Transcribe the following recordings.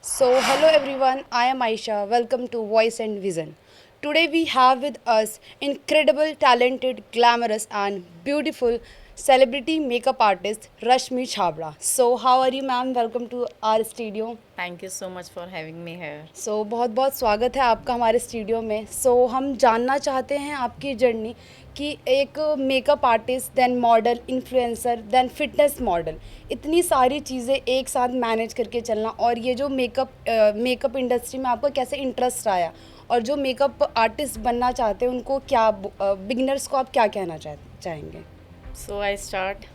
So, hello everyone, I am Aisha. Welcome to Voice and Vision. Today we have with us incredible, talented, glamorous, and beautiful celebrity makeup artist Rashmi Chhabra. So, how are you, ma'am? Welcome to our studio. Thank you so much for having me here. बहुत बहुत स्वागत है आपका हमारे studio में. हम जानना चाहते हैं आपकी जर्नी कि एक makeup artist, then model, influencer, then fitness model, इतनी सारी चीज़ें एक साथ मैनेज करके चलना, और ये जो मेकअप इंडस्ट्री में आपका कैसे इंटरेस्ट आया, और जो मेकअप आर्टिस्ट बनना चाहते हैं उनको क्या, बिगिनर्स को आप क्या कहना चाहेंगे? सो आई स्टार्ट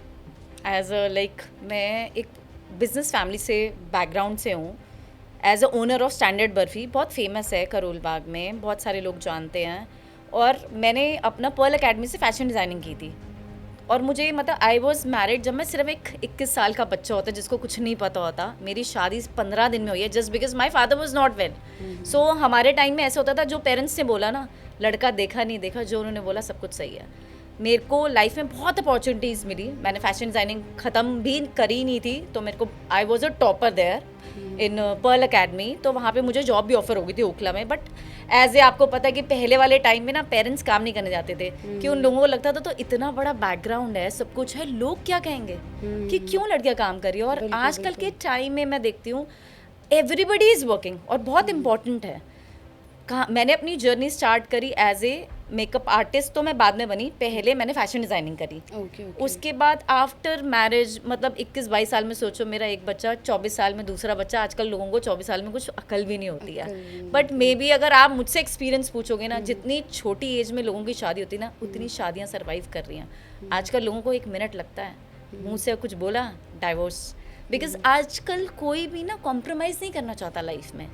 एज अ मैं एक बिजनेस फैमिली से बैकग्राउंड से हूँ. As a owner of standard barfi, बहुत फेमस है करोल बाग में, बहुत सारे लोग जानते हैं. और मैंने अपना पर्ल अकेडमी से फैशन डिज़ाइनिंग की थी. और मुझे आई वॉज मैरिड जब मैं सिर्फ एक 21 साल का बच्चा होता जिसको कुछ नहीं पता होता. मेरी शादी 15 दिन में हुई है just because my father was not well. So हमारे टाइम में ऐसा होता था, जो पेरेंट्स ने बोला ना, लड़का देखा नहीं देखा, जो उन्होंने बोला सब कुछ सही है. मेरे को लाइफ में बहुत अपॉर्चुनिटीज़ मिली. मैंने फैशन डिज़ाइनिंग ख़त्म भी करी नहीं थी तो मेरे को I was a topper there in Pearl Academy. तो वहाँ पे मुझे जॉब भी ऑफर हो गई थी ओखला में. बट एज ए आपको पता है कि पहले वाले टाइम में ना पेरेंट्स काम नहीं करने जाते थे कि उन लोगों को लगता था तो इतना बड़ा बैकग्राउंड है, सब कुछ है, लोग क्या कहेंगे कि क्यों लड़कियाँ काम कर रही है. और आजकल के टाइम में मैं देखती हूँ एवरीबडी इज़ वर्किंग और बहुत इंपॉर्टेंट है. कहाँ मैंने अपनी जर्नी स्टार्ट करी एज ए मेकअप आर्टिस्ट, तो मैं बाद में बनी. पहले मैंने फैशन डिज़ाइनिंग करी. उसके बाद आफ्टर मैरिज 21-22 साल में, सोचो मेरा एक बच्चा, 24 साल में दूसरा बच्चा. आजकल लोगों को 24 साल में कुछ अकल भी नहीं होती है. बट मे बी अगर आप मुझसे एक्सपीरियंस पूछोगे ना, जितनी छोटी एज में लोगों की शादी होती है ना, उतनी शादियाँ सर्वाइव कर रही हैं. आजकल लोगों को 1 मिनट लगता है, मुँह से कुछ बोला डाइवोर्स. बिकॉज आजकल कोई भी ना कॉम्प्रोमाइज़ नहीं करना चाहता लाइफ में.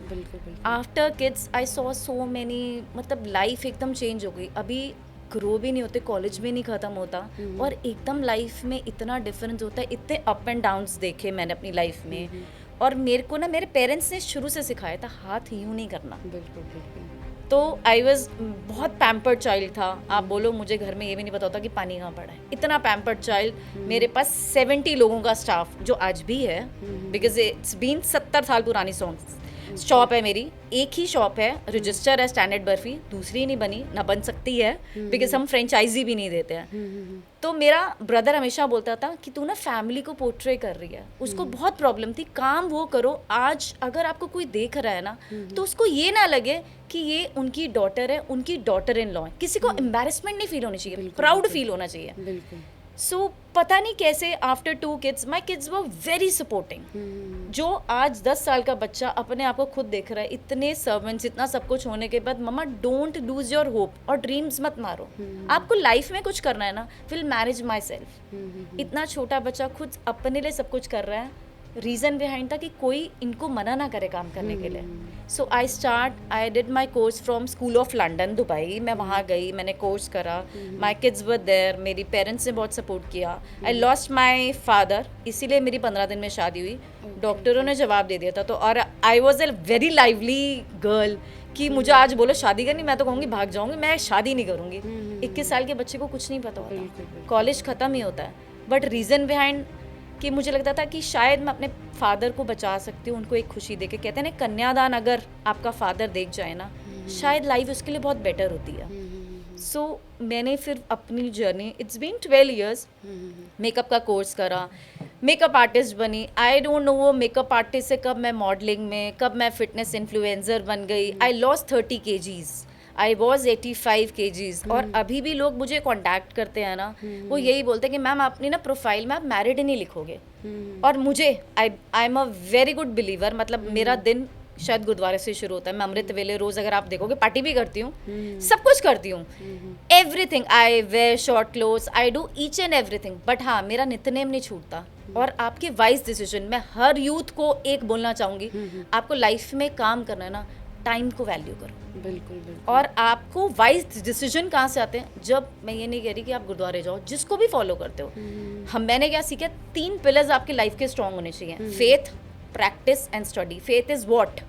After kids I saw so many, life एकदम चेंज हो गई. अभी ग्रो भी नहीं होते, कॉलेज भी नहीं ख़त्म होता, और एकदम लाइफ में इतना डिफरेंस होता है. इतने अप एंड डाउन्स देखे मैंने अपनी लाइफ में. और मेरे को ना मेरे पेरेंट्स ने शुरू से सिखाया था हाथ यूँ नहीं करना. तो आई वॉज बहुत पैम्पर्ड चाइल्ड था. आप बोलो मुझे घर में ये भी नहीं पता होता कि पानी कहाँ पड़ा है. इतना पैम्पर्ड चाइल्ड. मेरे पास 70 लोगों का स्टाफ जो आज भी है, बिकॉज इट्स बीन 70 साल पुरानी शॉप है मेरी. एक ही शॉप है, रजिस्टर है स्टैंडर्ड बर्फ़ी, दूसरी नहीं बनी, ना बन सकती है बिकॉज हम फ्रेंचाइजी भी नहीं देते हैं. तो मेरा ब्रदर हमेशा बोलता था कि तू ना फैमिली को पोर्ट्रे कर रही है. उसको बहुत प्रॉब्लम थी, काम वो करो. आज अगर आपको कोई देख रहा है ना, तो उसको ये ना लगे कि ये उनकी डॉटर है, उनकी डॉटर इन लॉ है. किसी को एम्बैरेसमेंट नहीं फील होनी चाहिए, प्राउड फील होना चाहिए. सो पता नहीं कैसे after 2 kids my kids were very supporting. जो आज 10 साल का बच्चा अपने आप को खुद देख रहा है, इतने सर्वेंट्स, इतना सब कुछ होने के बाद, मम्मा डोंट लूज योर होप और ड्रीम्स मत मारो. आपको लाइफ में कुछ करना है ना, विल मैनेज माई सेल्फ. इतना छोटा बच्चा खुद अपने लिए सब कुछ कर रहा है. रीज़न बिहाइंड था कि कोई इनको मना ना करे काम करने के लिए. So I did my course from school of London Dubai. मैं वहाँ गई, मैंने कोर्स करा. My kids were there. मेरी पेरेंट्स ने बहुत सपोर्ट किया. आई लॉस्ट माई फादर, इसीलिए मेरी 15 दिन में शादी हुई. डॉक्टरों ने जवाब दे दिया था. तो और I was a very lively girl कि मुझे आज बोलो शादी करनी, मैं तो कहूँगी भाग जाऊँगी, मैं शादी नहीं करूँगी. 21 साल के बच्चे को कुछ नहीं पता होता, कॉलेज ख़त्म ही होता है. बट रीज़न बिहाइंड कि मुझे लगता था कि शायद मैं अपने फादर को बचा सकती हूँ, उनको एक खुशी दे के. कहते हैं ना, कन्यादान अगर आपका फादर देख जाए ना, शायद लाइफ उसके लिए बहुत बेटर होती है. सो मैंने फिर अपनी journey, it's been 12 years, makeup का कोर्स करा, मेकअप आर्टिस्ट बनी. आई डोंट नो वो मेकअप आर्टिस्ट से कब मैं मॉडलिंग में, कब मैं फिटनेस इन्फ्लुएंसर बन गई. I lost 30 kgs. I was 85 kgs. और अभी भी लोग मुझे कॉन्टैक्ट करते हैं ना, वो यही बोलते हैं कि मैम अपनी ना प्रोफाइल में आप मैरिड ही नहीं लिखोगे. और मुझे आई am a very good believer. मेरा दिन शायद गुरुद्वारे से शुरू होता है. मैं अमृत वेले रोज़, अगर आप देखोगे, पार्टी भी करती हूँ, सब कुछ करती हूँ, everything. I wear short clothes, I do each and everything. But हाँ, मेरा नित्यनेम नहीं छूटता. और आपके वाइज डिसीजन, मैं हर यूथ को एक बोलना चाहूँगी, आपको लाइफ में काम करना है ना, टाइम को वैल्यू करो. बिल्कुल. और आपको वाइज डिसीजन कहाँ से आते हैं? जब, मैं ये नहीं कह रही कि आप गुरुद्वारे जाओ, जिसको भी फॉलो करते हो. मैंने क्या सीखा, 3 पिलर्स आपकी लाइफ के स्ट्रॉन्ग होने चाहिए. Faith, practice and study. Faith is what?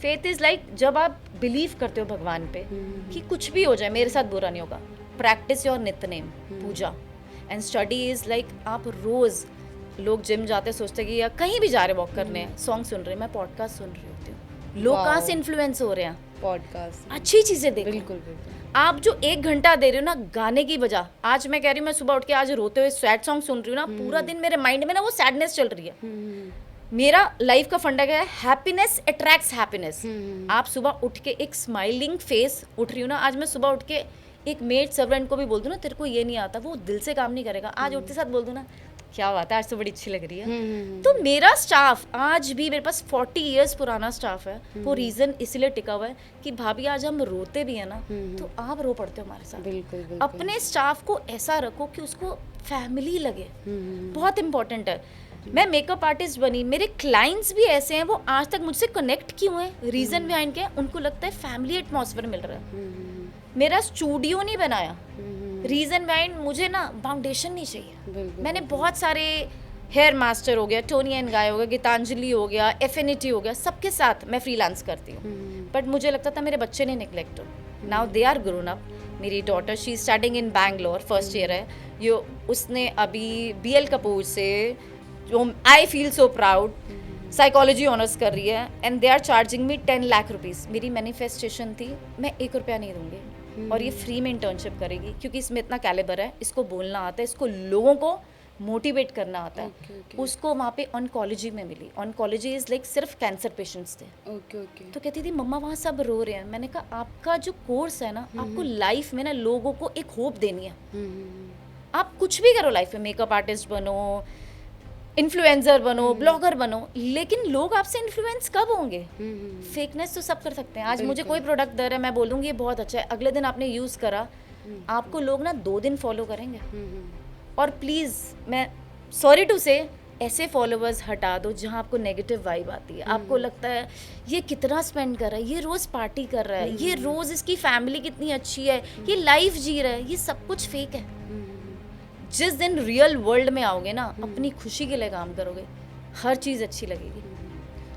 Faith is like जब आप बिलीव करते हो भगवान पे कि कुछ भी हो जाए मेरे साथ बुरा नहीं होगा. Practice your Nitnem, puja. And study is like आप रोज़ लोग जिम जाते सोचते कि यार कहीं भी जा रहे वॉक करने, सॉन्ग सुन रहे, मैं पॉडकास्ट सुन रही होती हूँ। लोग कहाँ से इन्फ्लुएंस हो रहे हैं? पॉडकास्ट, अच्छी चीज़ें देखो। बिल्कुल बिल्कुल। आप जो 1 घंटा दे रहे हो ना गाने की वजह, आज मैं कह रही हूँ मैं सुबह उठ के आज रोते हुए सैड सॉन्ग सुन रही हूँ ना, पूरा दिन मेरे माइंड में ना वो सैडनेस चल रही है। मेरा लाइफ का फंडा क्या है? Happiness attracts happiness. आप सुबह उठ के एक स्माइलिंग फेस उठ रही हूँ ना, आज मैं सुबह उठ के एक मेड सर्वेंट को भी बोल दूँ ना तेरे को ये नहीं आता, वो दिल से काम नहीं करेगा। आज उठते साथ बोल दूँ ना क्या बात है आज तो बड़ी अच्छी लग रही है। तो मेरा स्टाफ आज भी, मेरे पास 40 इयर्स पुराना स्टाफ है। वो रीजन इसलिए टिका हुआ है कि भाभी आज हम रोते भी है ना तो आप रो पड़ते हो हमारे साथ। बिल्कुल बिल्कुल। अपने स्टाफ को ऐसा रखो कि उसको फैमिली लगे, बहुत इंपॉर्टेंट है। मैं मेकअप आर्टिस्ट बनी, मेरे क्लाइंट्स भी ऐसे हैं, वो आज तक मुझसे कनेक्ट क्यों हैं? रीजन बिहाइंड क्या है? उनको लगता है फैमिली एटमॉस्फेयर मिल रहा है। मेरा स्टूडियो नहीं बनाया, रीजन बिहाइंड मुझे ना फाउंडेशन नहीं चाहिए। मैंने बहुत सारे हेयर मास्टर हो गया, टोनी एंड गाय हो गया, गीतांजलि हो गया, एफिनिटी हो गया, सबके साथ मैं फ्रीलांस करती हूँ। बट मुझे लगता था मेरे बच्चे ने निगलेक्ट हो। Now they are grown up. मेरी daughter she studying in Bangalore, first year है यो, उसने अभी BL कपूर से, जो I feel so proud, psychology honours कर रही है and they are charging me 10 lakh rupees. मेरी मैनिफेस्टेशन थी मैं 1 रुपया नहीं दूंगी और ये फ्री में इंटर्नशिप करेगी क्योंकि इसमें इतना कैलिबर है, इसको बोलना आता है, इसको लोगों को मोटिवेट करना आता है। उसको वहाँ पे ऑन्कोलॉजी में मिली। ऑन्कोलॉजी इज़ लाइक सिर्फ कैंसर पेशेंट्स थे। तो कहती थी मम्मा वहाँ सब रो रहे हैं। मैंने कहा आपका जो कोर्स है ना, आपको लाइफ में ना लोगों को एक होप देनी है। आप कुछ भी करो लाइफ में, मेकअप आर्टिस्ट बनो, इन्फ्लुएंसर बनो, ब्लॉगर बनो, लेकिन लोग आपसे इन्फ्लुएंस कब होंगे? फेकनेस तो सब कर सकते हैं। आज मुझे कोई प्रोडक्ट दे रहा है, मैं बोलूँगी ये बहुत अच्छा है, अगले दिन आपने यूज़ करा, आपको लोग ना 2 दिन फॉलो करेंगे। और प्लीज़ मैं सॉरी टू से ऐसे फॉलोअर्स हटा दो जहाँ आपको नेगेटिव वाइब आती है। आपको लगता है ये कितना स्पेंड कर रहा है, ये रोज़ पार्टी कर रहा है, ये रोज़ इसकी फैमिली कितनी अच्छी है, ये लाइफ जी रहा है, ये सब कुछ फेक है। जिस दिन रियल वर्ल्ड में आओगे ना, अपनी खुशी के लिए काम करोगे, हर चीज़ अच्छी लगेगी।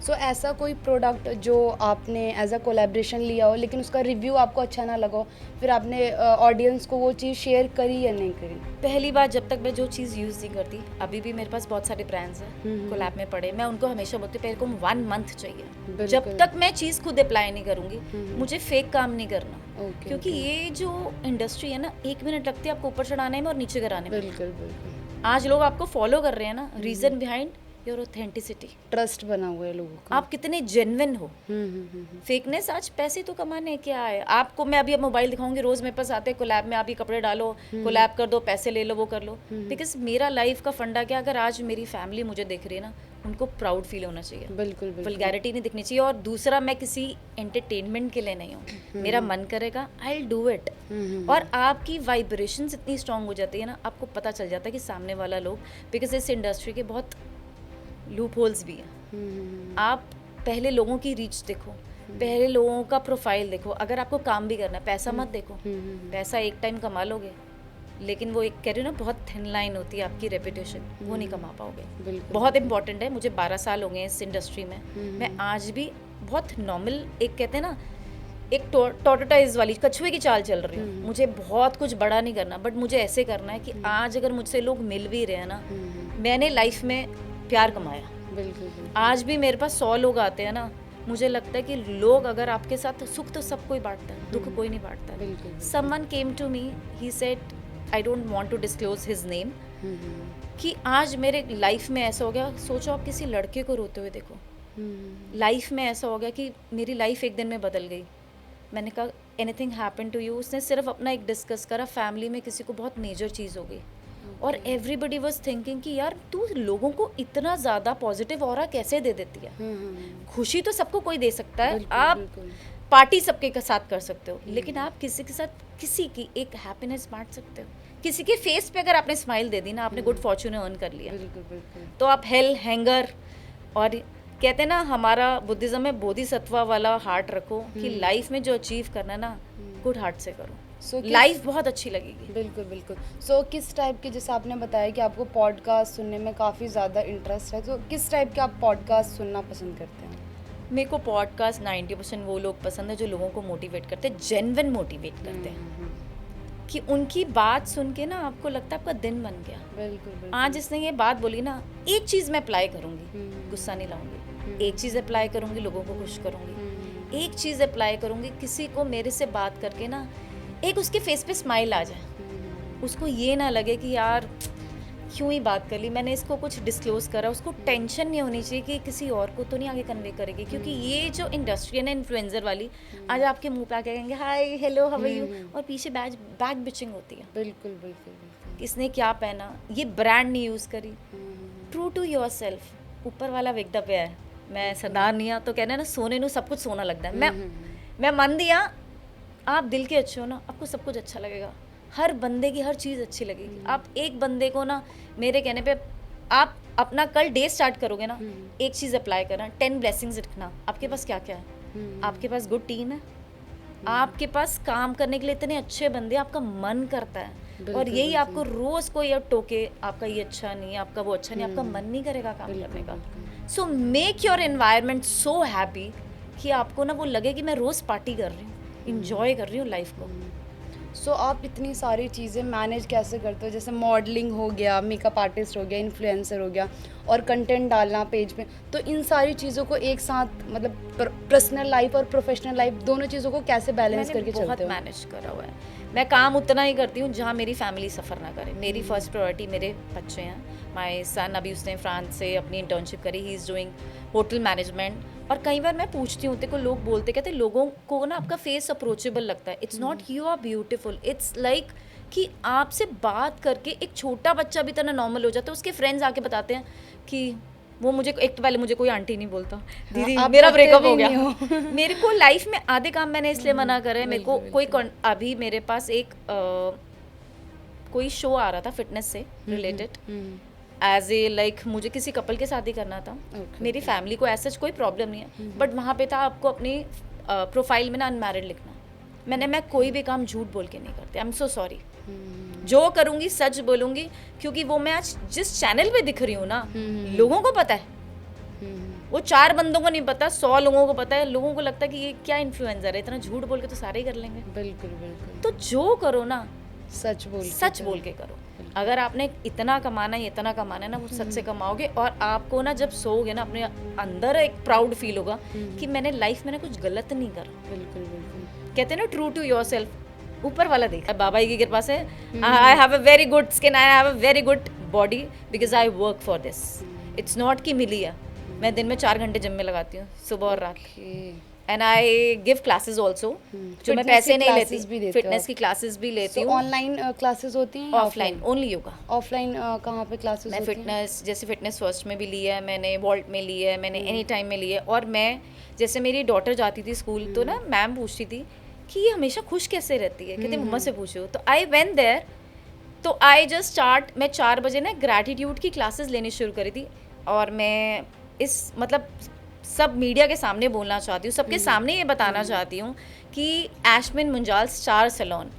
सो ऐसा कोई प्रोडक्ट जो आपने एज अ कोलैबोरेशन लिया हो लेकिन उसका रिव्यू आपको अच्छा ना लगा हो, फिर आपने ऑडियंस को वो चीज़ शेयर करी या नहीं करी? पहली बार जब तक मैं जो चीज़ यूज़ नहीं करती, अभी भी मेरे पास बहुत सारे ब्रांड्स हैं कोलैब में पड़े, मैं उनको हमेशा बोलती हूँ पहले को 1 मंथ चाहिए। जब तक मैं चीज़ खुद अप्लाई नहीं करूँगी, मुझे फेक काम नहीं करना। क्योंकि ये जो इंडस्ट्री है ना, 1 मिनट लगती है आपको ऊपर चढ़ाने में और नीचे गिराने में। बिल्कुल बिल्कुल। आज लोग आपको फॉलो कर रहे हैं ना, reason behind your authenticity, trust बना हुआ है लोगों का, आप कितने जेन्युइन हो। फेकनेस आज पैसे तो कमाने क्या है? आपको मैं अभी अब मोबाइल दिखाऊंगी, रोज मेरे पास आते हैं कोलैब में, आप ये कपड़े डालो, कोलैब कर दो, पैसे ले लो, वो कर लो। बिकॉज मेरा लाइफ का फंडा क्या, अगर आज मेरी फैमिली मुझे देख रही है ना, उनको प्राउड फील होना चाहिए। बिल्कुल बिल्कुल। वल्गैरिटी नहीं दिखनी चाहिए। और दूसरा, मैं किसी एंटरटेनमेंट के लिए नहीं हूँ, मेरा मन करेगा आई विल डू इट। और आपकी वाइब्रेशंस इतनी स्ट्रांग हो जाती है ना, आपको पता चल जाता है कि सामने वाला लोग, बिकॉज इस इंडस्ट्री के बहुत लूप होल्स भी हैं। आप पहले लोगों की रीच देखो, पहले लोगों का प्रोफाइल देखो। अगर आपको काम भी करना है, पैसा मत देखो। पैसा एक टाइम कमा लोगे, लेकिन वो एक कह रही हूँ ना, बहुत थिन लाइन होती है आपकी रेपुटेशन, वो नहीं कमा पाओगे। बहुत इंपॉर्टेंट है। मुझे 12 साल हो गए इस इंडस्ट्री में, मैं आज भी बहुत नॉर्मल, एक कहते हैं ना, एक टॉर्टोटाइज वाली कछुए की चाल चल रही हूँ। मुझे बहुत कुछ बड़ा नहीं करना, बट मुझे ऐसे करना है कि आज अगर मुझसे लोग मिल भी रहे हैं ना, मैंने लाइफ में प्यार कमाया। बिल्कुल। आज भी मेरे पास 100 लोग आते हैं ना, मुझे लगता है कि लोग अगर आपके साथ, सुख तो सब कोई बांटता है, दुख कोई नहीं बांटता है। Someone came to me, he said, I don't want to disclose his name, कि आज मेरे लाइफ में ऐसा हो गया, सोचो आप किसी लड़के को रोते हुए देखो, लाइफ में ऐसा हो गया कि मेरी लाइफ एक दिन में बदल गई। मैंने कहा एनीथिंग हैपन टू यू? उसने सिर्फ अपना एक डिस्कस करा, फैमिली में किसी को बहुत मेजर चीज़ हो गई, और एवरीबडी वाज थिंकिंग कि यार तू लोगों को इतना ज़्यादा पॉजिटिव ऑरा कैसे दे देती है। खुशी तो सबको कोई दे सकता है, आप पार्टी सबके साथ कर सकते हो, लेकिन आप किसी के साथ किसी की एक हैप्पीनेस बांट सकते हो। किसी के फेस पे अगर आपने स्माइल दे दी ना, आपने गुड फॉर्च्यून अर्न कर लिया। तो आप हेल हैंगर, और कहते हैं ना, हमारा बुद्धिज्म में बोधिसत्वा वाला हार्ट रखो, कि लाइफ में जो अचीव करना है ना, गुड हार्ट से करो। लाइफ बहुत अच्छी लगेगी। बिल्कुल बिल्कुल। सो किस टाइप के, जैसे आपने बताया कि आपको पॉडकास्ट सुनने में काफ़ी ज़्यादा इंटरेस्ट है, तो किस टाइप के आप पॉडकास्ट सुनना पसंद करते हैं? मेरे को पॉडकास्ट 90% वो लोग पसंद है जो लोगों को मोटिवेट करते हैं, जेन्युइन मोटिवेट करते हैं। कि उनकी बात सुन के ना आपको लगता है आपका दिन बन गया। बिल्कुल बिल्कुल। आज इसने ये बात बोली ना, एक चीज़ मैं अप्लाई करूँगी, हम्म, गुस्सा नहीं लाऊंगी। एक चीज़ अप्लाई करूँगी, लोगों को खुश करूँगी। हम्म, एक चीज़ अप्लाई करूँगी, किसी को मेरे से बात करके ना एक उसके फेस पे स्माइल आ जाए, उसको ये ना लगे कि यार क्यों ही बात कर ली, मैंने इसको कुछ डिस्क्लोज करा। उसको टेंशन नहीं होनी चाहिए कि किसी और को तो नहीं आगे कन्वे करेगी, क्योंकि ये जो इंडस्ट्री है ना इन्फ्लुएंसर वाली, आज आपके मुंह पे आके कहेंगे hi hello how are you, और पीछे बैक बिचिंग होती है। बिल्कुल बिल्कुल बिल्कुल। किसने क्या पहना, ये ब्रांड नहीं यूज़ करी। ट्रू टू योर सेल्फ, ऊपर वाला वेखदा पे है। मैं सरदार नहीं हाँ, तो कहना ना सोने नू सब कुछ सोना लगता है। मैं मन दिया, आप दिल के अच्छे हो ना, आपको सब कुछ अच्छा लगेगा। हर बंदे की हर चीज़ अच्छी लगेगी। आप एक बंदे को ना, मेरे कहने पे आप अपना कल डे स्टार्ट करोगे ना, एक चीज़ अप्लाई करना, 10 ब्लेसिंग्स लिखना। आपके पास क्या क्या है? आपके पास गुड टीम है, आपके पास काम करने के लिए इतने अच्छे बंदे, आपका मन करता है। और यही आपको रोज़ कोई अब टोके, आपका ये अच्छा नहीं, आपका वो अच्छा नहीं, आपका मन नहीं करेगा काम करने का। So make your environment so happy कि आपको ना वो लगे कि मैं रोज़ पार्टी कर रही हूँ, इंजॉय कर रही हूँ लाइफ को। सो आप इतनी सारी चीज़ें मैनेज कैसे करते हो? जैसे मॉडलिंग हो गया, मेकअप आर्टिस्ट हो गया, इन्फ्लुएंसर हो गया, और कंटेंट डालना पेज पे, तो इन सारी चीज़ों को एक साथ, मतलब पर्सनल लाइफ और प्रोफेशनल लाइफ दोनों चीज़ों को कैसे बैलेंस मैंने करके बहुत चलते हो? मैनेज करा हुआ है। मैं काम उतना ही करती हूँ जहाँ मेरी फैमिली सफ़र ना करे। मेरी फर्स्ट प्रायोरिटी मेरे बच्चे हैं। माय सन अभी उसने फ्रांस से अपनी इंटर्नशिप करी, he is doing hotel management. और कई बार मैं पूछती हूँ, को लोग बोलते कहते लोगों को ना आपका फेस अप्रोचेबल लगता है। It's not you are beautiful, it's like कि आपसे बात करके एक छोटा बच्चा भी इतना नॉर्मल हो जाता है। उसके फ्रेंड्स आके बताते हैं कि वो मुझे, एक तो पहले मुझे कोई आंटी नहीं बोलता, दीदी आप मेरा करते ब्रेकअप भी हो नहीं गया। मेरे को लाइफ में आधे काम मैंने इसलिए मना करे, मेरे को कोई अभी मेरे पास एक कोई शो आ रहा था फिटनेस से रिलेटेड, एज ए लाइक मुझे किसी कपल के शादी करना था। मेरी फैमिली को ऐसा कोई प्रॉब्लम नहीं है, बट वहाँ पे था आपको अपनी प्रोफाइल में ना अनमैरिड लिखना। मैं कोई भी काम झूठ बोल के नहीं करती। I am so sorry. जो करूँगी सच बोलूँगी, क्योंकि वो मैं आज जिस चैनल पे दिख रही हूँ ना, लोगों को पता है, वो 4 बंदों को नहीं पता, 100 लोगों को पता है। लोगों को लगता है कि ये क्या इन्फ्लुएंसर है, इतना झूठ बोल के तो सारे ही कर लेंगे। बिल्कुल बिल्कुल। तो जो करो ना, सच बोल के करो। अगर आपने इतना कमाना है, इतना कमाना है ना, वो सच से कमाओगे। और आपको ना जब सोओगे ना, अपने अंदर एक प्राउड फील होगा कि मैंने लाइफ में कुछ गलत नहीं करा। बिल्कुल बिल्कुल। कहते हैं ना ट्रू टू योर सेल्फ, ऊपर वाला देखा। बाबा की कृपा से I have a very good skin, I have a very good body, because I work for this. It's not कि मिली है। मैं दिन में 4 घंटे जिम में लगाती हूँ, सुबह और रात। And I give classes also, जो मैं पैसे नहीं लेती। फिटनेस की क्लासेस भी लेती हूँ। ऑनलाइन क्लासेस होती हैं? Offline only yoga. ऑफलाइन कहाँ पे क्लासेस मैं होती हैं? फिटनेस, जैसे फिटनेस फर्स्ट में भी ली है मैंने, वॉल्ट में ली है मैंने, एनी टाइम में ली है। और मैं, जैसे मेरी डॉटर जाती थी स्कूल, तो ना मैम पूछती थी कि ये हमेशा खुश कैसे रहती है, कहते मम्मा से पूछो। तो आई वेंट देयर, तो आई जस्ट स्टार्ट। मैं 4 बजे ना ग्रैटिट्यूड की क्लासेस लेनी शुरू करी थी। और मैं इस मतलब सब मीडिया के सामने बोलना चाहती हूँ, सबके सामने ये बताना चाहती हूँ कि एशमिन मुंजाल स्टार सैलून,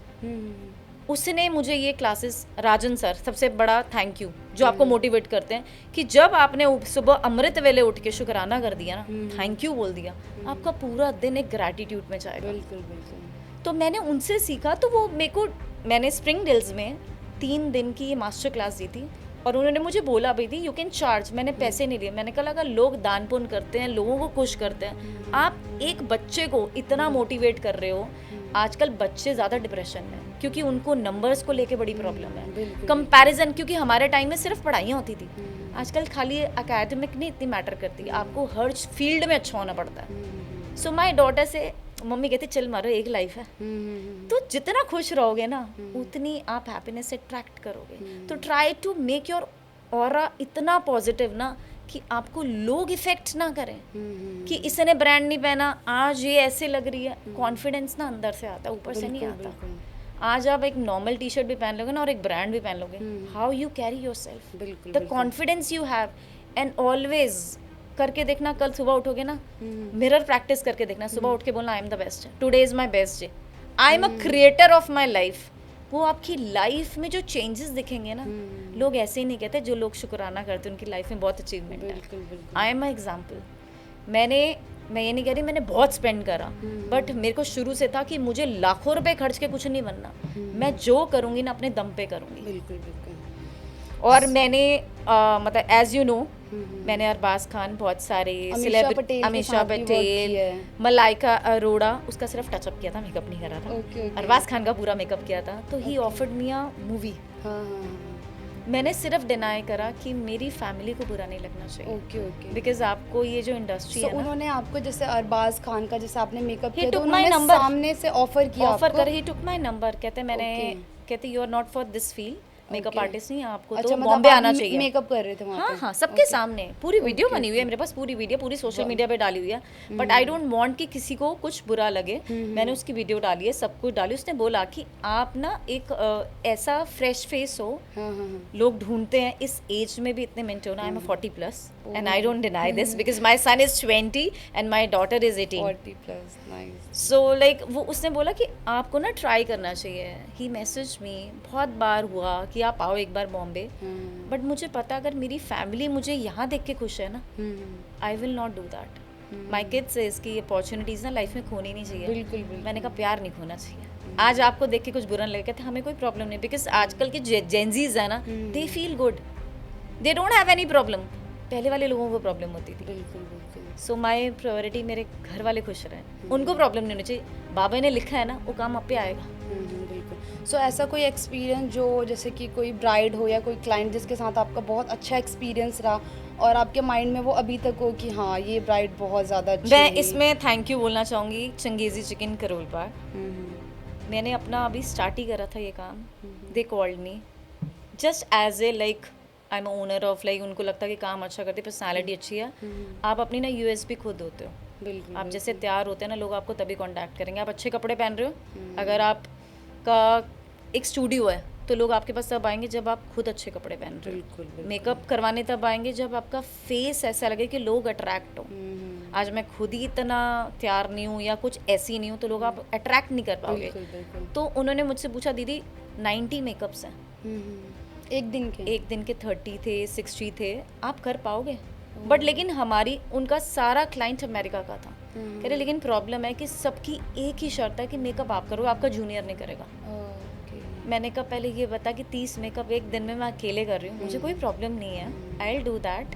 उसने मुझे ये क्लासेस, राजन सर सबसे बड़ा थैंक यू, जो आपको मोटिवेट करते हैं कि जब आपने सुबह अमृत वेले उठ के शुक्राना कर दिया ना, थैंक यू बोल दिया, आपका पूरा दिन एक ग्रैटिट्यूड में जाएगा। बिल्कुल बिल्कुल। तो मैंने उनसे सीखा। तो वो मेरे को, मैंने स्प्रिंग डेल्स में 3 दिन की मास्टर क्लास दी थी, और उन्होंने मुझे बोला भी थी यू कैन चार्ज। मैंने पैसे नहीं लिए। मैंने कहा अगर लोग दान पुण्य करते हैं, लोगों को खुश करते हैं, आप एक बच्चे को इतना मोटिवेट कर रहे हो। आजकल बच्चे ज़्यादा डिप्रेशन में, क्योंकि उनको नंबर्स को लेके बड़ी प्रॉब्लम है, कंपैरिजन। क्योंकि हमारे टाइम में सिर्फ पढ़ाइयाँ होती थी, आजकल खाली एकेडमिक नहीं इतनी मैटर करती, आपको हर फील्ड में अच्छा होना पड़ता है। सो माई डॉटर से मम्मी कहती चल मारो, एक लाइफ है। तो जितना खुश रहोगे ना, उतनी आप हैप्पीनेस से अट्रैक्ट करोगे। तो try to make your aura इतना पॉजिटिव ना कि आपको लोग इफेक्ट ना करें कि इसने ब्रांड नहीं पहना, आज ये ऐसे लग रही है। कॉन्फिडेंस ना अंदर से आता है, ऊपर से नहीं आता। आज आप एक नॉर्मल टी शर्ट भी पहन लोगे ना, और एक ब्रांड भी पहन लोगे, how you carry your self, the confidence you have. And always करके देखना, कल सुबह उठोगे ना, मिरर प्रैक्टिस करके देखना, सुबह उठ के बोलना I am the best, today is my best day, I am a creator of my life. वो आपकी लाइफ में जो चेंजेस दिखेंगे ना, लोग ऐसे ही नहीं कहते, जो लोग शुक्राना करते हैं उनकी लाइफ में बहुत अचीवमेंट है। आई एम अ एग्जाम्पल। मैंने मैं ये नहीं कह रही मैंने बहुत स्पेंड करा, बट मेरे को शुरू से था कि मुझे लाखों रुपए खर्च के कुछ नहीं बनना, मैं जो करूँगी ना अपने दम पे करूँगी। बिल्कुल बिल्कुल। और मैंने मतलब एज यू नो मैंने अरबाज खान, बहुत सारे सेलिब्रिटी, अमीषा पटेल, मलाइका अरोड़ा, उसका सिर्फ टचअप किया था, मेकअप नहीं करा था। Okay, okay. अरबाज खान का पूरा मेकअप किया था, तो ही ऑफर्ड मी अ मूवी। मैंने सिर्फ डिनाई करा कि मेरी फैमिली को बुरा नहीं लगना चाहिए। Okay okay. बिकॉज आपको ये जो इंडस्ट्री है ना, उन्होंने आपको जैसे अरबाज खान का जैसे आपने मेकअप He किया तो took my उन्होंने number. सामने से ऑफर किया ऑफर आपको? कर, ही टुक माई नंबर, कहते मैंने Okay. कहते you are not for this field, makeup Okay. Artist नहीं आपको, अच्छा, तो मतलब बॉम्बे आप आना चाहिए। मेकअप कर रहे थे वहाँ हाँ पे? हाँ, सबके Okay. सामने पूरी वीडियो Okay, बनी हुई है मेरे पास, पूरी वीडियो पूरी सोशल मीडिया पे डाली हुई है, बट आई डोंट वांट कि किसी को कुछ बुरा लगे। मैंने उसकी वीडियो डाली है, सब कुछ डाली। उसने बोला कि आप ना एक ऐसा फ्रेश फेस हो, हाँ हाँ हाँ। लोग ढूंढते हैं इस एज में भी इतने मिनट होना। I am 40+ and I don't deny this because my son is 20 and my daughter is 18। 40+, nice. So like वो उसने बोला कि आपको ना ट्राई करना चाहिए। ही मैसेज मी, बहुत बार हुआ कि आप आओ एक बार बॉम्बे, बट मुझे पता अगर मेरी फैमिली मुझे यहाँ देख के खुश है ना, I will not do that. My kids से इसकी अपॉर्चुनिटीज़ ना लाइफ में खोनी नहीं चाहिए। बिल्कुल बिल्कुल। मैंने कहा प्यार नहीं खोना चाहिए। आज आपको देख के कुछ बुरा नहीं लगे, कहते हमें कोई प्रॉब्लम नहीं, बिकॉज आजकल के जेंजीज है ना, they feel good, they don't have any problem. पहले वाले लोगों को प्रॉब्लम होती थी। बिल्कुल बिल्कुल। सो माई प्रायोरिटी मेरे घर वाले खुश रहें, उनको प्रॉब्लम नहीं होनी चाहिए। बाबा ने लिखा है ना, वो काम आप पे आएगा। बिल्कुल। सो ऐसा कोई एक्सपीरियंस जो जैसे कि कोई ब्राइड हो या कोई क्लाइंट जिसके साथ आपका बहुत अच्छा एक्सपीरियंस रहा और आपके माइंड में वो अभी तक हो कि हाँ ये ब्राइड बहुत ज़्यादा अच्छी मैं रही? इसमें थैंक यू बोलना चाहूँगी चंगेज़ी चिकन करोल बाग। मैंने अपना अभी स्टार्ट ही करा था ये काम। They called me just as a like I am owner of, like उनको लगता है कि काम अच्छा करते, पर्सनालिटी अच्छी है, आप अपनी ना यूएसपी खुद होते हो। बिल्कुल। आप जैसे तैयार होते हैं ना, लोग आपको तभी कांटेक्ट करेंगे। आप अच्छे कपड़े पहन रहे हो, अगर आपका एक स्टूडियो है तो लोग आपके पास तब आएंगे जब आप खुद अच्छे कपड़े पहन रहे हो। बिल्कुल। मेकअप करवाने तब आएंगे जब आपका फेस ऐसा लगे कि लोग अट्रैक्ट हो। आज मैं खुद ही इतना तैयार नहीं हूँ या कुछ ऐसी नहीं हूँ तो लोग आप अट्रैक्ट नहीं कर पाओगे। बिल्कुल। तो उन्होंने मुझसे पूछा दीदी 90 मेकअप्स हैं, एक दिन के 30 थे, 60 थे, आप कर पाओगे? बट लेकिन हमारी उनका सारा क्लाइंट अमेरिका का था। कह रहे लेकिन प्रॉब्लम है कि सबकी एक ही शर्त है कि मेकअप आप करोगे, आपका जूनियर नहीं करेगा। मैंने कहा पहले ये बता कि 30 मेकअप एक दिन में मैं अकेले कर रही हूँ, मुझे कोई प्रॉब्लम नहीं है, आई विल डू दैट।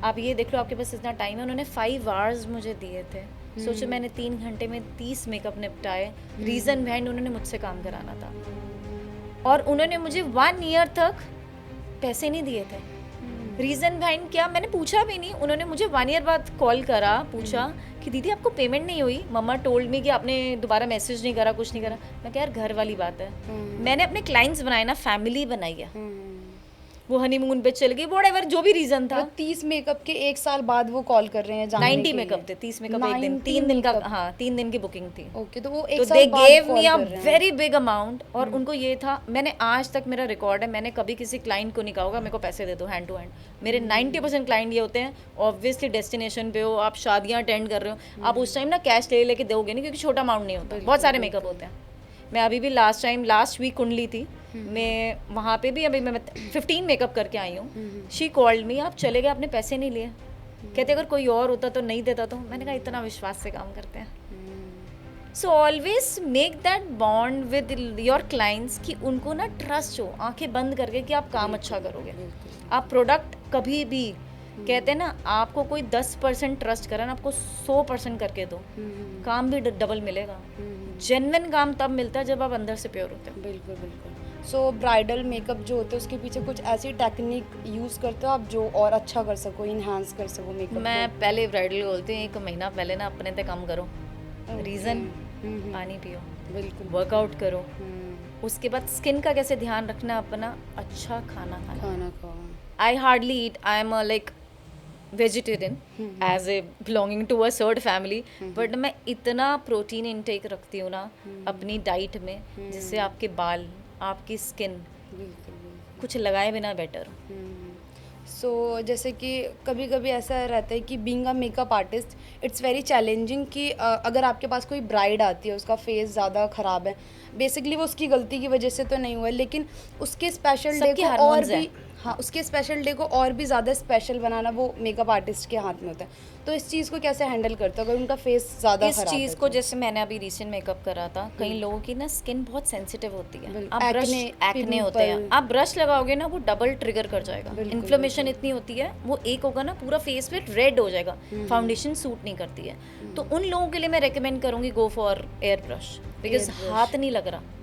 आप ये देख लो आपके पास इतना टाइम है। उन्होंने 5 आवर्स मुझे दिए थे। सोचो मैंने 3 घंटे में 30 मेकअप निपटाए। रीज़न बिहाइंड उन्होंने मुझसे काम कराना था और उन्होंने मुझे 1 ईयर तक पैसे नहीं दिए थे। रीज़न बिहाइंड क्या, मैंने पूछा भी नहीं। उन्होंने मुझे 1 ईयर बाद कॉल करा, पूछा कि दीदी आपको पेमेंट नहीं हुई, मम्मा टोल्ड मी कि आपने दोबारा मैसेज नहीं करा, कुछ नहीं करा। मैं कहा यार घर वाली बात है, मैंने अपने क्लाइंट्स बनाए ना, फैमिली बनाई है। वो हनीमून पे चल गई, व्हाटएवर जो भी रीजन था। 30 मेकअप के 1 साल बाद वो कॉल कर रहे हैं जानने 90 के मेकअप लिए। थे, 30 मेकअप एक दिन, 3 दिन का, हाँ 3 दिन की बुकिंग थी। ओके, तो वो एक तो साल दे बाद गेव कॉल मी अ कर रहे हैं। Very big amount. और उनको ये था, मैंने आज तक मेरा रिकॉर्ड है, मैंने कभी किसी क्लाइंट को नहीं कहा होगा मेरे को पैसे दे दो हैंड टू हैंड। मेरे 90% क्लाइंट ये होते हैं, ऑब्वियसली डेस्टिनेशन पे हो, आप शादियाँ अटेंड कर रहे हो, आप उस टाइम ना कैश ले लेके दोगे नहीं, क्योंकि छोटा अमाउंट नहीं होता, बहुत सारे मेकअप होते हैं। मैं अभी भी लास्ट वीक कुंडली थी, मैं वहाँ पे भी अभी मैं 15 मेकअप करके आई हूँ। शी कॉल्ड मी, आप चले गए, आपने पैसे नहीं लिए। कहते अगर कोई और होता तो नहीं देता। तो मैंने कहा इतना विश्वास से काम करते हैं। So always make that bond with your clients कि उनको ना ट्रस्ट हो, आंखें बंद करके कि आप काम अच्छा करोगे। आप प्रोडक्ट कभी भी कहते हैं ना, आपको कोई 10% ट्रस्ट करे ना, आपको 100% करके दो, काम भी डबल मिलेगा। जेन्युइन काम तब मिलता है जब आप अंदर से प्योर होते हो। बिल्कुल बिल्कुल। सो ब्राइडल मेकअप जो होते हैं उसके पीछे कुछ ऐसी टेक्निक यूज़ करते हो आप जो और अच्छा कर सको, इन्हांस कर सको मेकअप? मैं पहले ब्राइडल बोलती हूँ 1 महीना पहले ना अपने पे काम करो। रीज़न, पानी पियो, बिल्कुल, वर्कआउट करो। उसके बाद स्किन का कैसे ध्यान रखना, अपना अच्छा खाना खाना खाओ। I hardly eat, I am like vegetarian as a belonging to a सर्ड फैमिली, बट मैं इतना प्रोटीन इनटेक रखती हूँ ना अपनी डाइट में, जिससे आपके बाल, आपकी स्किन कुछ लगाए बिना बेटर हो। सो जैसे कि कभी कभी ऐसा रहता है कि being a makeup artist it's very challenging कि अगर आपके पास कोई ब्राइड आती है, उसका फेस ज़्यादा ख़राब है, बेसिकली वो उसकी गलती की वजह से तो नहीं हुआ है, लेकिन उसके स्पेशल डे को और भी हाँ, उसके स्पेशल डे को और भी ज़्यादा स्पेशल बनाना वो मेकअप आर्टिस्ट के हाथ में होता है। तो इस चीज़ को कैसे हैंडल करते हो अगर उनका फेस ज़्यादा इस खराब चीज़ है को तो? जैसे मैंने अभी रिसेंट मेकअप करा था, कई लोगों की ना स्किन बहुत सेंसिटिव होती है। बिल्कुल, आप ब्रश एक्ने, एक्ने होते हैं, पिंपल। आप ब्रश लगाओगे ना वो डबल ट्रिगर कर जाएगा। बिल्कुल, इन्फ्लेमेशन इतनी होती है, वो एक होगा ना पूरा फेस पे रेड हो जाएगा, फाउंडेशन सूट नहीं करती है। तो उन लोगों के लिए मैं रेकमेंड करूँगी go for air brush, because Air brush। हाथ नहीं लग रहा।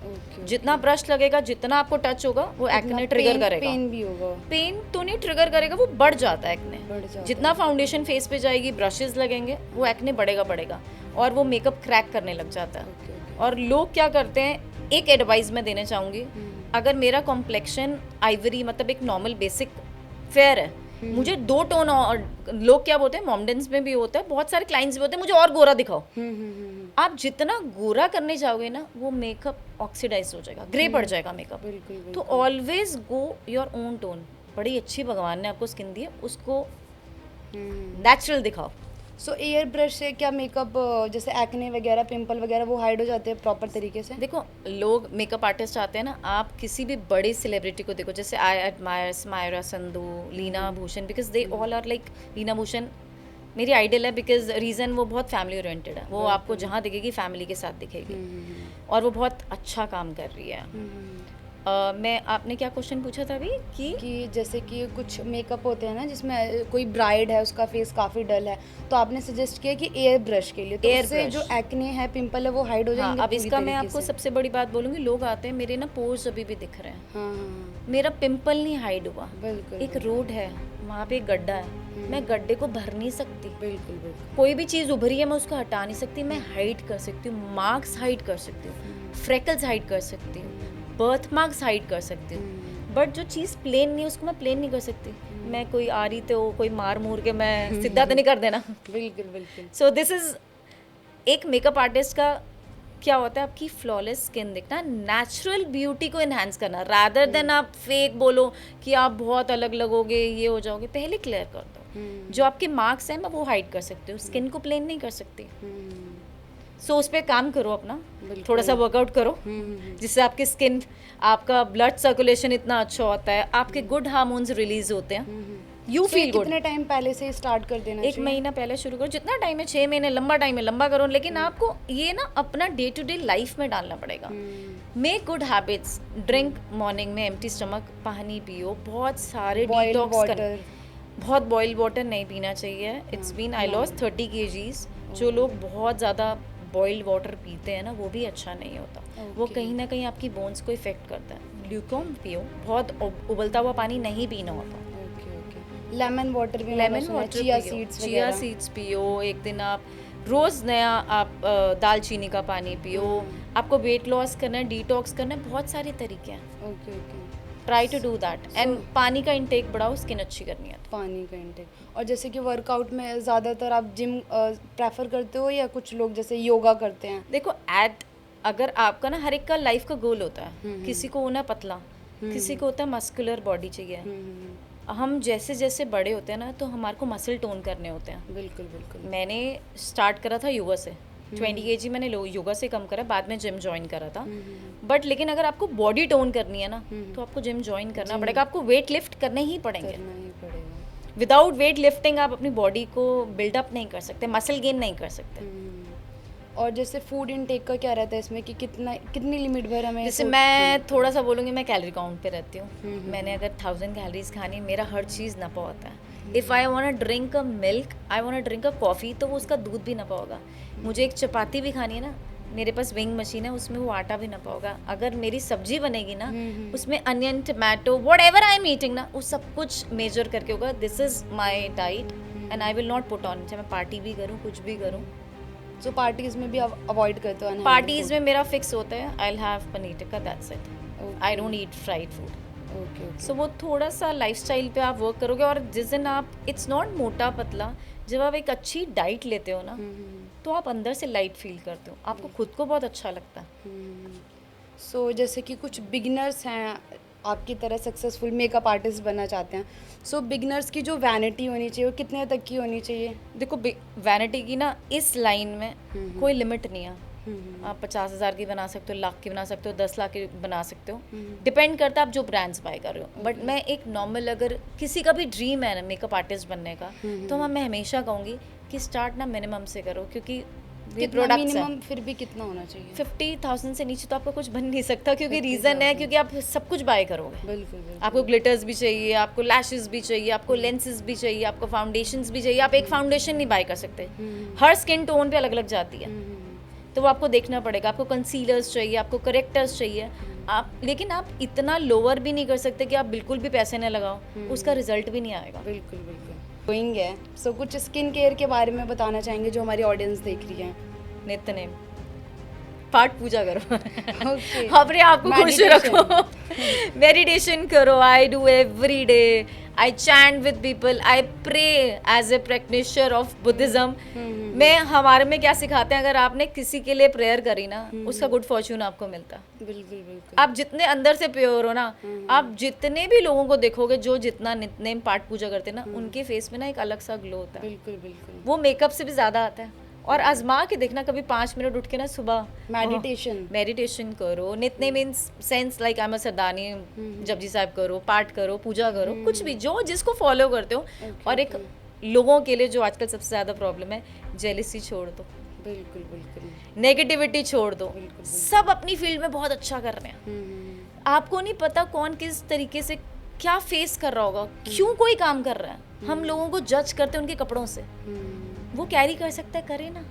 ओके, जितना ब्रश लगेगा, जितना आपको टच होगा, वो एक्ने ट्रिगर करेगा। पेन भी होगा, पेन तो नहीं ट्रिगर करेगा, वो बढ़ जाता है एक्ने। बढ़ जाता जितना फाउंडेशन फेस पे जाएगी, ब्रशेस लगेंगे, वो एक्ने बढ़ेगा और वो मेकअप क्रैक करने लग जाता है। Okay, okay. और लोग क्या करते हैं, एक एडवाइस मैं देना चाहूँगी, अगर मेरा कॉम्प्लेक्शन आइवरी मतलब एक नॉर्मल बेसिक फेयर है, मुझे 2 टोन और लोग क्या बोलते हैं, मॉमडेंस में भी होता है, बहुत सारे क्लाइंट्स भी होते हैं, मुझे और गोरा दिखाओ। आप जितना गोरा करने जाओगे ना, वो मेकअप ऑक्सीडाइज हो जाएगा, ग्रे पड़ जाएगा मेकअप। बिल्कुल, तो always go your own tone. बड़ी अच्छी भगवान ने आपको स्किन दी है, उसको नेचुरल दिखाओ। सो एयर ब्रश से क्या मेकअप जैसे एक्ने वगैरह, पिंपल वगैरह वो हाइड हो जाते हैं प्रॉपर तरीके से? देखो, लोग मेकअप आर्टिस्ट आते हैं ना, आप किसी भी बड़े सेलिब्रिटी को देखो, जैसे I admire Myra Sandhu, Leena Bhushan, because they all are like, Leena Bhushan मेरी आइडल है, बिकॉज रीज़न वो बहुत फैमिली ओरिएंटेड है, वो आपको जहाँ दिखेगी फैमिली के साथ दिखेगी, और वो बहुत अच्छा काम कर रही है। मैं आपने क्या क्वेश्चन पूछा था अभी कि जैसे कि कुछ मेकअप होते हैं ना जिसमें कोई ब्राइड है उसका फेस काफ़ी डल है, तो आपने सजेस्ट किया कि एयर ब्रश के लिए, तो एयर उससे ब्रश। जो एक्ने है, पिंपल है, वो हाइड हो हाँ, जाएंगे अब पूरी इसका मैं तरीके आपको से? सबसे बड़ी बात बोलूँगी, लोग आते हैं मेरे ना पोर्स अभी भी दिख रहे हैं, हाँ, मेरा पिंपल नहीं हाइड हुआ, बिल्कुल, एक रोड है वहाँ पे एक गड्ढा है, मैं गड्ढे को भर नहीं सकती, बिल्कुल, बिल्कुल। कोई भी चीज़ उभरी है मैं उसको हटा नहीं सकती, मैं हाइड कर सकती हूँ, मार्क्स हाइड कर सकती हूँ, फ्रेकल्स हाइड कर सकती हूँ, बर्थ मार्क्स हाइड कर सकती हूँ, बट जो चीज़ प्लेन नहीं है उसको मैं प्लेन नहीं कर सकती। मैं कोई आ रही तो कोई मार मूर के मैं सीधा तो नहीं कर देना। बिल्कुल, बिल्कुल। सो दिस इज़ एक मेकअप आर्टिस्ट का क्या होता है, आपकी फ्लॉलेस स्किन दिखना, नेचुरल ब्यूटी को इन्हांस करना, रादर देन आप फेक बोलो कि आप बहुत अलग लगोगे, ये हो जाओगे। पहले क्लियर कर दो, जो आपके मार्क्स हैं मैं वो हाइड कर सकती हूँ, स्किन को प्लेन नहीं कर सकती। सो उस पर काम करो अपना, थोड़ा सा वर्कआउट करो, जिससे आपकी स्किन, आपका ब्लड सर्कुलेशन इतना अच्छा होता है, आपके गुड हार्मोन्स रिलीज होते हैं, यू फील गुड। कितने टाइम पहले से स्टार्ट कर देना एक महीना पहले शुरू करो, जितना टाइम है, 6 महीने लंबा टाइम है, लंबा करो, लेकिन आपको ये ना अपना डे टू डे लाइफ में डालना पड़ेगा। Make good habits, drink morning में एम्प्टी स्टमक, पानी पियो, बहुत सारे डिटॉक्स कर, बहुत बॉइल्ड वाटर नहीं पीना चाहिए। It's been I loss 30 kgs। जो लोग बहुत ज़्यादा बॉइल्ड वाटर पीते हैं ना, वो भी अच्छा नहीं होता, वो कहीं ना कहीं आपकी बोन्स को इफेक्ट करता है। ल्यूकॉम पियो, बहुत उबलता हुआ पानी नहीं पीना होता। लेमन वाटर भी, लेमन वाटर, चिया सीड्स पियो, एक दिन आप रोज़ नया आप दालचीनी का पानी पियो। आपको वेट लॉस करना है, डिटॉक्स करना है, बहुत सारे तरीके हैं। Okay, try to do that, and पानी का इंटेक बढ़ाओ, स्किन अच्छी करनी है। पानी का इंटेक। और जैसे कि वर्कआउट में ज़्यादातर आप जिम प्रेफर करते हो या कुछ लोग जैसे योगा करते हैं? देखो, अगर आपका ना, हर एक का लाइफ का गोल होता है, किसी को होना पतला, किसी को होता है मस्कुलर बॉडी चाहिए। हम जैसे जैसे बड़े होते हैं ना, तो हमारे को मसल टोन करने होते हैं। बिल्कुल, बिल्कुल। मैंने स्टार्ट करा था योगा से, 20 kg मैंने योगा से कम करा, बाद में जिम ज्वाइन करा था। बट लेकिन अगर आपको बॉडी टोन करनी है ना, तो आपको जिम ज्वाइन करना पड़ेगा, आपको वेट लिफ्ट करने ही पड़ेंगे। विदाउट वेट लिफ्टिंग आप अपनी बॉडी को बिल्डअप नहीं कर सकते, मसल गेन नहीं कर सकते। और जैसे फूड इनटेक का क्या रहता है इसमें कि कितनी लिमिट भर हमें? जैसे मैं थोड़ा सा बोलूँगी, मैं कैलोरी काउंट पे रहती हूँ। मैंने अगर 1000 कैलोरीज खानी, मेरा हर चीज़ नपा होता है। If I want to drink a milk, I want to drink a coffee, तो वो उसका दूध भी नपा होगा। मुझे एक चपाती भी खानी है ना, मेरे पास विंग मशीन है, उसमें वो आटा भी नपा होगा। अगर मेरी सब्जी बनेगी ना, उसमें onion, tomato, what ever I am eating ना, वो सब कुछ मेजर करके होगा। This is my diet and I will not put on, चाहे मैं पार्टी भी करूँ, कुछ भी करूँ। सो पार्टीज में भी अवॉइड करते हो? पार्टीज में मेरा फिक्स होता है, I will have paneer tikka, that's it. I don't eat fried food. Okay. So वो थोड़ा सा लाइफस्टाइल पे आप वर्क करोगे, और जिस दिन आप, इट्स नॉट मोटा पतला, जब आप एक अच्छी डाइट लेते हो ना, तो आप अंदर से लाइट फील करते हो, आपको खुद को बहुत अच्छा लगता है। सो जैसे कि कुछ बिगिनर्स हैं आपकी तरह सक्सेसफुल मेकअप आर्टिस्ट बनना चाहते हैं, सो बिगिनर्स की जो वैनिटी होनी चाहिए वो कितने तक की होनी चाहिए? देखो, वैनिटी की ना, इस लाइन में कोई लिमिट नहीं है। आप 50,000 की बना सकते हो, लाख की बना सकते हो, 10 लाख की बना सकते हो, डिपेंड करता है आप जो ब्रांड्स बाय कर रहे हो। बट मैं एक नॉर्मल, अगर किसी का भी ड्रीम है ना मेकअप आर्टिस्ट बनने का, तो मैं हमेशा कहूँगी कि स्टार्ट ना मिनिमम से करो, क्योंकि ये कितना प्रोडक्ट्स है। मिनिमम फिर भी कितना होना चाहिए? 50,000 से नीचे तो आपका कुछ बन नहीं सकता, क्योंकि रीज़न है 50,000 क्योंकि आप सब कुछ बाय करोगे। बिल्कुल बिल्कुल। आपको ग्लिटर्स भी चाहिए, आपको लैशेस भी चाहिए, आपको लेंसेज भी चाहिए, आपको फाउंडेशंस भी चाहिए। आप एक फाउंडेशन नहीं बाय कर सकते, हर स्किन टोन पे अलग अलग जाती है, तो वो आपको देखना पड़ेगा। आपको कंसीलर्स चाहिए, आपको करेक्टर्स चाहिए, आप लेकिन आप इतना लोअर भी नहीं कर सकते कि आप बिल्कुल भी पैसे न लगाओ, उसका रिजल्ट भी नहीं आएगा। बिल्कुल बिल्कुल गोइंग है। सो कुछ स्किन केयर के बारे में बताना चाहेंगे जो हमारी ऑडियंस देख रही है? नित्य नेम पाठ पूजा करो, Okay. अपने आप को खुश रखो, मेडिटेशन करो। I do every day, I chant with people, I pray as a practitioner of Buddhism. मैं हमारे में क्या सिखाते हैं, अगर आपने किसी के लिए प्रेयर करी ना, उसका गुड फॉर्च्यून आपको मिलता। बिल्कुल बिल्कुल। आप जितने अंदर से प्योर हो ना, आप जितने भी लोगों को देखोगे जो जितना नित्य पाठ पूजा करते हैं ना, उनके फेस में ना एक अलग सा ग्लो होता है। बिल्कुल बिल्कुल। वो मेकअप से भी ज्यादा आता है। और आजमा के देखना, कभी 5 मिनट उठ के ना सुबह मेडिटेशन करो। नित्य means sense like I am a Sardani, Japji Sahib करो, पाठ करो, पूजा करो, कुछ भी जो जिसको फॉलो करते हो। और एक लोगों के लिए जो आजकल सबसे ज्यादा प्रॉब्लम है, जेलिसी छोड़ दो, बिल्कुल बिल्कुल। नेगेटिविटी छोड़ दो। सब अपनी फील्ड में बहुत अच्छा कर रहे हैं, आपको नहीं पता कौन किस तरीके से क्या फेस कर रहा होगा, क्यों कोई काम कर रहा है। हम लोगों को जज करते हैं उनके कपड़ों से, वो कैरी कर सकता है, करे ना।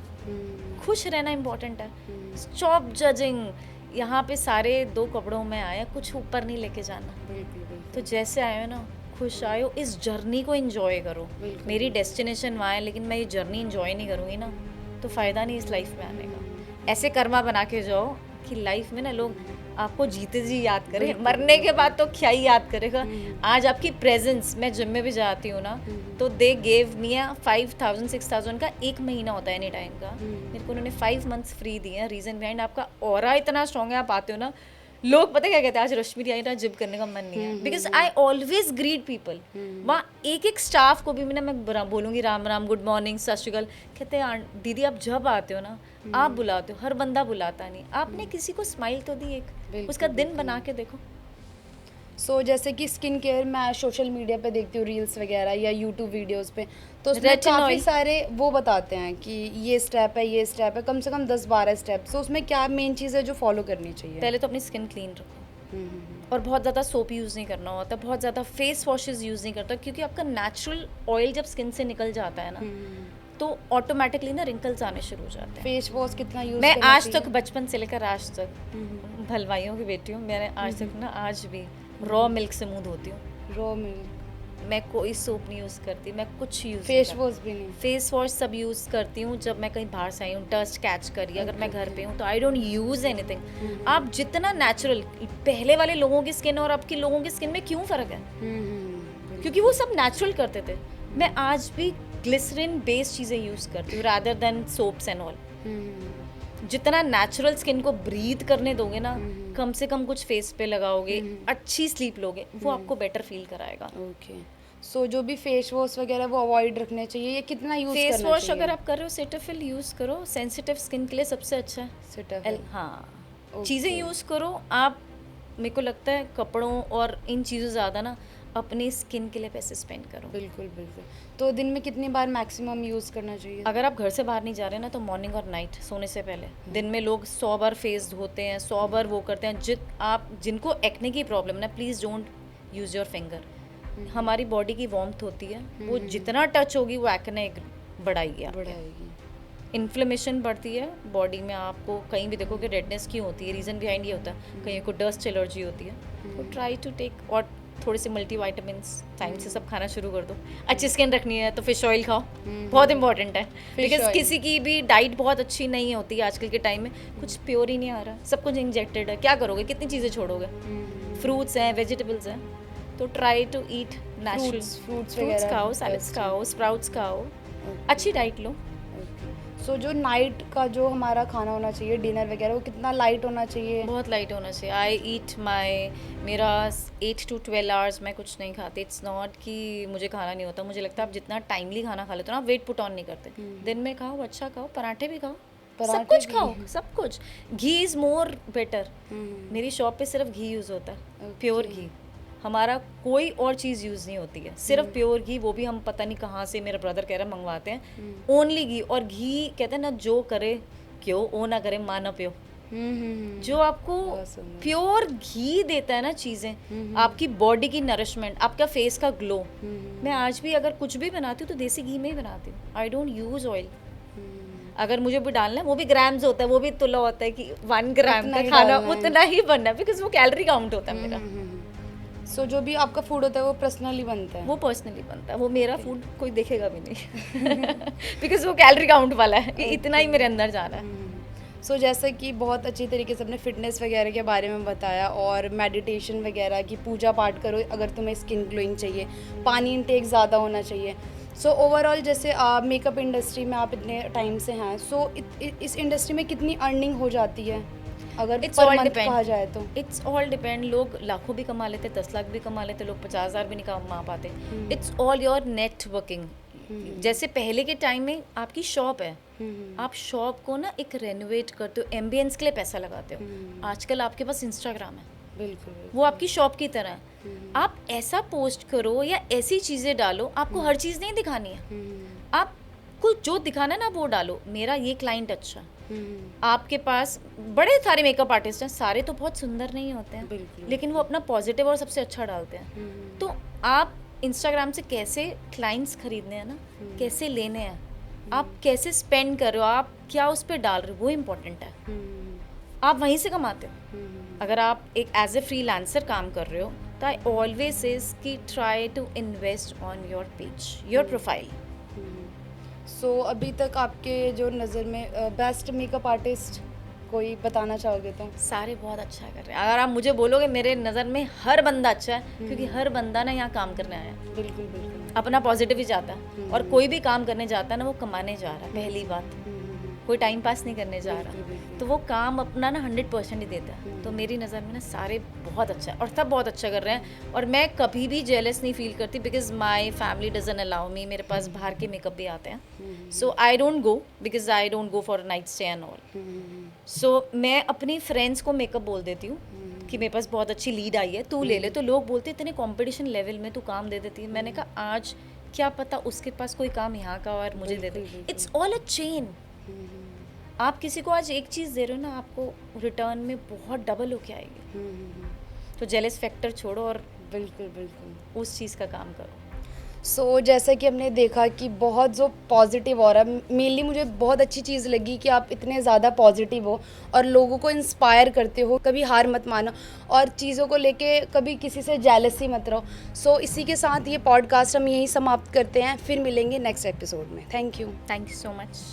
खुश रहना इम्पोर्टेंट है, स्टॉप जजिंग। यहाँ पे सारे 2 कपड़ों में आए, कुछ ऊपर नहीं लेके जाना। तो जैसे आए हो ना, खुश आए हो, इस जर्नी को एंजॉय करो। मेरी डेस्टिनेशन वहाँ है, लेकिन मैं ये जर्नी एंजॉय नहीं करूँगी ना, तो फ़ायदा नहीं इस लाइफ में आने का। ऐसे कर्मा बना के जाओ कि लाइफ में ना लोग आपको जीते जी याद करें, मरने के बाद तो क्या ही याद करेगा। आज आपकी प्रेजेंस, मैं जिम में भी जाती हूँ ना, तो दे गेव मी 5,000 6,000 का 1 महीना होता है एनी टाइम का, मेरे को उन्होंने 5 मंथ्स फ्री दिए हैं। रीज़न बिहाइंड आपका ऑरा इतना स्ट्रॉन्ग है, आप आते हो ना, लोग पता क्या कहते हैं, आज रश्मि आई ना, जिम करने का मन नहीं है, because I always greet people. वहाँ एक स्टाफ को भी मैं बोलूँगी राम राम, गुड मॉर्निंग, सत श्रीकाल, कहते हैं दीदी आप जब आते हो ना, आप बुलाते हो, हर बंदा बुलाता नहीं। आपने किसी को स्माइल तो दी, एक उसका दिन बना के देखो। सो जैसे कि स्किन केयर मैं सोशल मीडिया पे देखती हूँ, रील्स वगैरह या यूट्यूब वीडियोस पे, तो उसमें Retinol. काफ़ी सारे वो बताते हैं कि ये स्टेप है, ये स्टेप है, कम से कम 10-12 स्टेप। सो उसमें क्या मेन चीज़ है जो फॉलो करनी चाहिए? पहले तो अपनी स्किन क्लीन रखो, और बहुत ज़्यादा सोप यूज़ नहीं करना होता, बहुत ज़्यादा फेस वॉशेज़ यूज़ नहीं करता, क्योंकि आपका नेचुरल ऑयल जब स्किन से निकल जाता है ना, तो ऑटोमेटिकली ना रिंकल्स आने शुरू हो जाते हैं। फेस वॉश कितना यूज़ मैं करना आज चाहिए? तक, बचपन से लेकर आज तक, भलवाइयों की बेटी हूँ, मैंने आज तक ना, आज भी रॉ मिल्क से मुंह धोती हूँ। Raw milk? मैं कोई सोप नहीं यूज़ करती, मैं कुछ यूज़ फेस वॉश भी नहीं? फेस वॉश सब यूज़ करती हूँ जब मैं कहीं बाहर से आई हूँ, डस्ट कैच करी। अगर मैं घर पे हूँ तो आई डोंट यूज़ एनीथिंग। आप जितना नेचुरल, पहले वाले लोगों की स्किन और अब की लोगों की स्किन में क्यों फ़र्क है? क्योंकि वो सब नेचुरल करते थे। मैं आज भी ग्लिसरीन बेस्ड चीज़ें यूज़ करती हूँ rather than soaps and all. जितना नेचुरल स्किन को ब्रीथ करने दोगे ना, कम से कम कुछ फेस पे लगाओगे, अच्छी स्लीप लोगे, वो आपको बेटर फील कराएगा। ओके। सो जो भी फेस वॉश वगैरह वो अवॉइड रखने चाहिए, ये कितना यूज़ करना चाहिए? फेस वॉश अगर आप कर रहे हो, सेटाफिल यूज़ करो, सेंसिटिव स्किन के लिए सबसे अच्छा है। सेटाफिल? हाँ, चीज़ें यूज़ करो आप। मेरे को लगता है कपड़ों और इन चीज़ों ज़्यादा ना अपनी स्किन के लिए पैसे स्पेंड करो। बिल्कुल बिल्कुल। तो दिन में कितनी बार मैक्सिमम यूज़ करना चाहिए? अगर आप घर से बाहर नहीं जा रहे ना, तो मॉर्निंग और नाइट, सोने से पहले। दिन में लोग 100 बार फेस धोते हैं, 100 बार वो करते हैं। जिनको एक्ने की प्रॉब्लम है, please don't use your finger. हमारी बॉडी की वार्मथ होती है, वो जितना टच होगी वो एक्ने बढ़ाएगी। इन्फ्लेमेशन बढ़ती है बॉडी में। आपको कहीं भी देखो कि रेडनेस क्यों होती है, रीज़न बिहाइंड ये होता है, कहीं को डस्ट एलर्जी होती है। तो ट्राई टू टेक, और थोड़े से मल्टीविटामिन्स टाइम से सब खाना शुरू कर दो। अच्छी स्किन रखनी है तो फिश ऑयल खाओ, बहुत इंपॉर्टेंट है। बिकॉज किसी की भी डाइट बहुत अच्छी नहीं होती है आजकल के टाइम में, कुछ प्योर ही नहीं आ रहा, सब कुछ इंजेक्टेड है। क्या करोगे, कितनी चीज़ें छोड़ोगे? फ्रूट्स हैं, वेजिटेबल्स हैं, तो try to eat natural. Fruits खाओ, सैलड्स खाओ, स्प्राउट्स खाओ, अच्छी डाइट लो। सो जो नाइट का जो हमारा खाना होना चाहिए, डिनर वगैरह, वो कितना लाइट होना चाहिए? बहुत लाइट होना चाहिए। आई ईट मेरा 8 to 12 आवर्स मैं कुछ नहीं खाती। इट्स नॉट कि मुझे खाना नहीं होता, मुझे लगता है आप जितना टाइमली खाना खा लेते हो ना, आप वेट पुट ऑन नहीं करते। दिन में खाओ, अच्छा खाओ, पराठे भी खाओ, सब पराठे कुछ भी? खाओ, सब कुछ। घी इज़ मोर बेटर। हम्म, मेरी शॉप पे सिर्फ घी यूज़ होता है, Okay. प्योर घी। हमारा कोई और चीज़ यूज़ नहीं होती है, सिर्फ प्योर घी, वो भी हम पता नहीं कहाँ से, मेरा ब्रदर कह रहा है मंगवाते हैं। ओनली घी। और घी कहते हैं ना, जो करे क्यों, ओ ना करे माँ ना प्यो। जो आपको बहुत सुंदर। प्योर घी देता है ना चीज़ें, आपकी बॉडी की नरिशमेंट, आपका फेस का ग्लो। मैं आज भी अगर कुछ भी बनाती हूँ तो देसी घी में ही बनाती हूँ। I don't use oil. अगर मुझे भी डालना है, वो भी ग्राम्स होता है, वो भी तुला होता है कि 1 ग्राम उतना का ही खाना डालना है। उतना ही बनना है, बिकॉज वो कैलोरी काउंट होता है मेरा। सो जो भी आपका फूड होता है वो पर्सनली बनता है? वो पर्सनली बनता है, वो मेरा फूड कोई देखेगा भी नहीं बिकॉज वो कैलोरी काउंट वाला है, इतना ही मेरे अंदर जाना है। सो जैसे कि बहुत अच्छी तरीके से अपने फिटनेस वगैरह के बारे में बताया और मेडिटेशन वगैरह की, पूजा पाठ करो अगर तुम्हें स्किन ग्लोइंग चाहिए, पानी इंटेक ज़्यादा होना चाहिए। सो ओवरऑल जैसे आप मेकअप इंडस्ट्री में आप इतने टाइम से हैं, सो इस इंडस्ट्री में कितनी अर्निंग हो जाती है अगर It's पर all मंथ depend. कहा जाए तो? It's all depend. लोग लाखों भी कमा लेते, 10 लाख भी कमा लेते, लोग 50,000 भी नहीं कमा पाते। It's all your networking. जैसे पहले के टाइम में आपकी शॉप है, आप शॉप को ना एक रेनोवेट करते हो, एम्बियंस के लिए पैसा लगाते हो। आजकल आपके पास इंस्टाग्राम है, बिल्कुल। वो आपकी शॉप की तरह है। आप ऐसा पोस्ट करो या ऐसी चीज़ें डालो, आपको हर चीज़ नहीं दिखानी है। आपको जो दिखाना है ना वो डालो। मेरा ये क्लाइंट अच्छा, आपके पास बड़े सारे मेकअप आर्टिस्ट हैं, सारे तो बहुत सुंदर नहीं होते हैं, बिल्कुल। लेकिन वो अपना पॉजिटिव और सबसे अच्छा डालते हैं। तो आप इंस्टाग्राम से कैसे क्लाइंट्स खरीदने हैं ना, कैसे लेने हैं, आप कैसे स्पेंड कर रहे हो, आप क्या उस पर डाल रहे हो, वो इम्पोर्टेंट है। आप वहीं से कमाते हो। अगर आप एक एज ए फ्रीलांसर काम कर रहे हो तो आई ऑलवेज सेज कि try to invest on your page, your profile. So अभी तक आपके जो नज़र में बेस्ट मेकअप आर्टिस्ट कोई बताना चाहोगे तो? सारे बहुत अच्छा कर रहे हैं। अगर आप मुझे बोलोगे, मेरे नज़र में हर बंदा अच्छा है, क्योंकि हर बंदा ना यहाँ काम करने आया है, बिल्कुल बिल्कुल। अपना पॉजिटिव ही चाहता है। और कोई भी काम करने जाता है ना, वो कमाने जा रहा है, पहली बात। कोई टाइम पास नहीं करने जा रहा, तो वो काम अपना ना 100% ही देता है। तो मेरी नज़र में ना सारे बहुत अच्छा है और सब बहुत अच्छा कर रहे हैं। और मैं कभी भी जेलस नहीं फील करती, because my family doesn't allow me. मेरे पास बाहर के मेकअप भी आते हैं, so I don't go, because I don't go for night stay and all. So मैं अपनी फ्रेंड्स को मेकअप बोल देती हूँ कि मेरे पास बहुत अच्छी लीड आई है, तू ले ले। तो लोग बोलते इतने कंपटीशन लेवल में तू काम दे देती है। मैंने कहा आज क्या पता उसके पास कोई काम यहाँ का और मुझे दे दे। It's all a chain. आप किसी को आज एक चीज़ दे रहे हो ना, आपको रिटर्न में बहुत डबल होके आएगी। तो जेलस फैक्टर छोड़ो और बिल्कुल बिल्कुल उस चीज़ का काम करो। सो जैसा कि हमने देखा कि बहुत जो पॉजिटिव हो रहा है, मेनली मुझे बहुत अच्छी चीज़ लगी कि आप इतने ज़्यादा पॉजिटिव हो और लोगों को इंस्पायर करते हो, कभी हार मत मानो और चीज़ों को लेके कभी किसी से जेलसी मत रहो। सो इसी के साथ ये पॉडकास्ट हम यहीं समाप्त करते हैं, फिर मिलेंगे नेक्स्ट एपिसोड में। Thank you thank you so much.